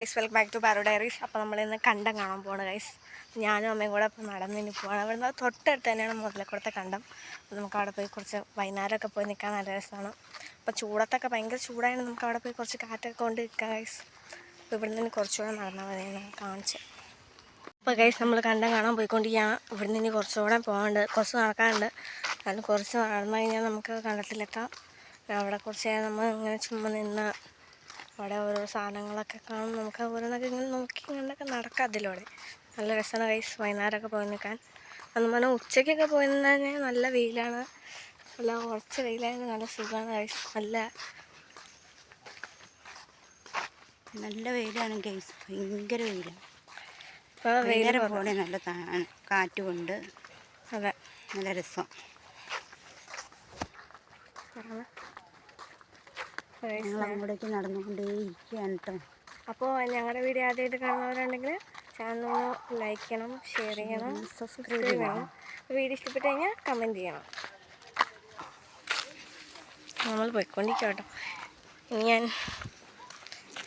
Guys welcome back to Paro diaries. അപ്പോൾ നമ്മളിന്ന് കണ്ടം കാണാൻ പോകണം ഗൈസ്. ഞാനും അമ്മയും കൂടെ ഇപ്പോൾ നടന്നിന് പോകണം. അവിടെ നിന്ന് തൊട്ടടുത്ത് തന്നെയാണ് മുതലക്കുളത്തെ കണ്ടം. അപ്പോൾ നമുക്ക് അവിടെ പോയി കുറച്ച് വൈകുന്നേരമൊക്കെ പോയി നിൽക്കാൻ നല്ല രസമാണ്. അപ്പോൾ ചൂടത്തൊക്കെ ഭയങ്കര ചൂടായതുകൊണ്ട് നമുക്ക് അവിടെ പോയി കുറച്ച് കാറ്റൊക്കെ കൊണ്ട് നിൽക്കാം ഗൈസ്. അപ്പോൾ ഇവിടെ നിന്ന് കുറച്ചുകൂടെ നടന്നാൽ മതി, ഞാൻ കാണിച്ചു. അപ്പോൾ ഗൈസ് നമ്മൾ കണ്ടം കാണാൻ പോയിക്കൊണ്ടിരിക്കുകയാണ്. ഇവിടെ നിന്ന് കുറച്ചുകൂടെ പോകാനുണ്ട്, കുറച്ച് നടക്കാനുണ്ട്. അതിന് കുറച്ച് നടന്നു കഴിഞ്ഞാൽ നമുക്ക് കണ്ടത്തിലെത്താം. അവിടെ കുറച്ച് നേരം നമ്മൾ ഇങ്ങനെ ചുമ്മാ നിന്ന് അവിടെ ഓരോ സാധനങ്ങളൊക്കെ കാണും. നമുക്ക് ഓരോന്നൊക്കെ ഇങ്ങനെ നോക്കി ഇങ്ങനെയൊക്കെ നടക്കാം. അതിലൂടെ നല്ല രസമാണ് ഗൈസ് വൈകുന്നേരമൊക്കെ പോയി നിൽക്കാൻ. അന്ന് പറഞ്ഞാൽ ഉച്ചയ്ക്കൊക്കെ പോയി നിന്നാൽ നല്ല വെയിലാണ്, നല്ല കുറച്ച് വെയിലായിരുന്നു, നല്ല സുഖമാണ് ഗൈസ്. നല്ല വെയിലാണ് ഗൈസ്, ഭയങ്കര വെയിലാണ്. ഇപ്പോൾ വെയിൽ പോലെ നല്ല കാറ്റുകൊണ്ട് അതെ നല്ല രസം. ഞങ്ങൾ അങ്ങോട്ടേക്ക് നടന്നുകൊണ്ടേ ഇരിക്കുകയാണ് കേട്ടോ. അപ്പോൾ ഞങ്ങളുടെ വീഡിയോ ആദ്യമായിട്ട് കാണുന്നവരുണ്ടെങ്കിൽ ചാനൽ ലൈക്ക് ചെയ്യണം, ഷെയർ ചെയ്യണം, സബ്സ്ക്രൈബ് ചെയ്യണം. വീഡിയോ ഇഷ്ടപ്പെട്ട് കഴിഞ്ഞാൽ കമൻറ്റ് ചെയ്യണം. നമ്മൾ പോയിക്കൊണ്ടിരിക്കുക കേട്ടോ. ഇനി ഞാൻ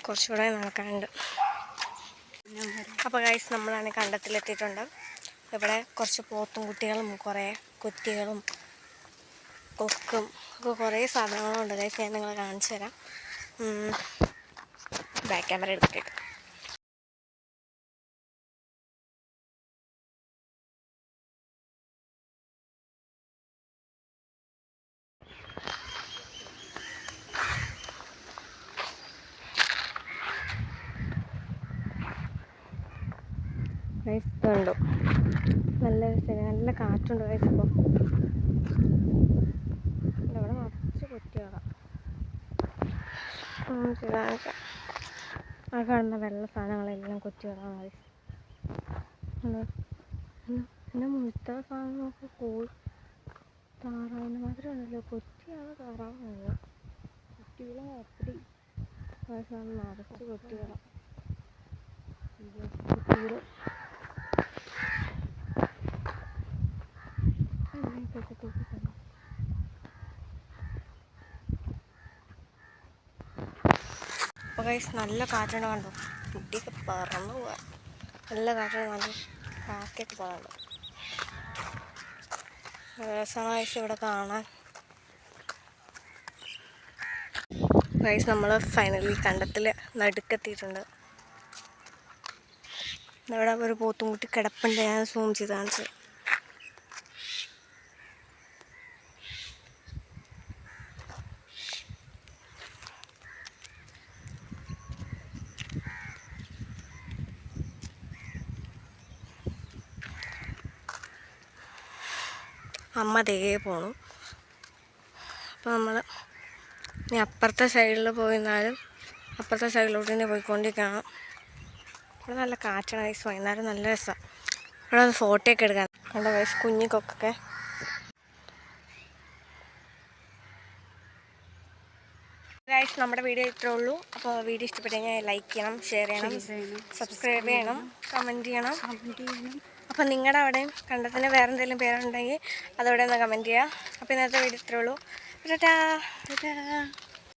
കുറച്ചുകൂടെ നടക്കാനുണ്ട്. അപ്പോൾ ഗൈസ് നമ്മളാണ് കണ്ടത്തിലെത്തിയിട്ടുണ്ട്. ഇവിടെ കുറച്ച് പോത്തും കുട്ടികളും കുറേ കുറ്റികളും കൊക്കും ഒക്കെ കുറേ സാധനങ്ങളുണ്ട് ഗൈസ്. ഞാൻ നിങ്ങളെ കാണിച്ചു തരാം. ബാക്ക് ക്യാമറ എടുത്തിട്ട് ഗൈസ് കണ്ടു, നല്ല നല്ല കാറ്റുണ്ട് ഗൈസ്. ഇപ്പോൾ ഇവിടെ നിറച്ച് കുറ്റികളാണ്. ആ കാണുന്ന വെള്ള സാധനങ്ങളെല്ലാം കുറ്റികളാണ് ഗൈസ്. എൻ്റെ മുഴുത്ത സാധനം നോക്കി കോഴി താറാവിന് മാത്രമേ ഉണ്ടല്ലോ. കുറ്റിയാണ് താറാവുന്നില്ല, കുറ്റികളെ അപ്പടി നിറച്ച് കുറ്റികളാണ്. കുറ്റികൾ അപ്പോൾ ഗൈസ് നല്ല കാറ്റുണ്ട്, കണ്ടോ കുട്ടിയൊക്കെ പറന്നു പോവാ. നല്ല കാറ്റുണ്ട്, നല്ല കാറ്റൊക്കെ പോകുന്നുണ്ട്. രസമാണ് ഗൈസ് ഇവിടെ കാണാൻ. ഗൈസ് നമ്മൾ ഫൈനലി കണ്ടത്തിൽ നടുക്കെത്തിയിട്ടുണ്ട്. ഇവിടെ ഒരു പോത്തും കുട്ടി കിടപ്പുണ്ട്, ഞാൻ സൂം ചെയ്ത് കാണിച്ചത്. അമ്മ തേ പോണു. അപ്പോൾ നമ്മൾ ഇനി അപ്പുറത്തെ സൈഡിൽ പോയിരുന്നാലും അപ്പുറത്തെ സൈഡിലോട്ട് തന്നെ പോയിക്കൊണ്ടിരിക്കണം. ഇവിടെ നല്ല കാറ്റാണ് ഗൈസ്, വൈകുന്നേരം നല്ല രസമാണ്. ഇവിടെ ഒന്ന് ഫോട്ടോ ഒക്കെ എടുക്കാൻ കണ്ട ഗൈസ്, കുഞ്ഞിക്കൊക്കെ. ഗൈസ് നമ്മുടെ വീഡിയോ ഇത്രേ ഉള്ളൂ. അപ്പോൾ വീഡിയോ ഇഷ്ടപ്പെട്ട് കഴിഞ്ഞാൽ ലൈക്ക് ചെയ്യണം, ഷെയർ ചെയ്യണം, സബ്സ്ക്രൈബ് ചെയ്യണം, കമൻറ്റ് ചെയ്യണം. അപ്പോൾ നിങ്ങളുടെ അവിടെയും കണ്ടത്തിന് വേറെ എന്തെങ്കിലും പേരുണ്ടെങ്കിൽ അതവിടെ ഒന്ന് കമൻറ്റ് ചെയ്യുക. അപ്പോൾ ഇന്നത്തെ വീഡിയോ ഇത്രേ ഉള്ളൂ. ടാറ്റാ.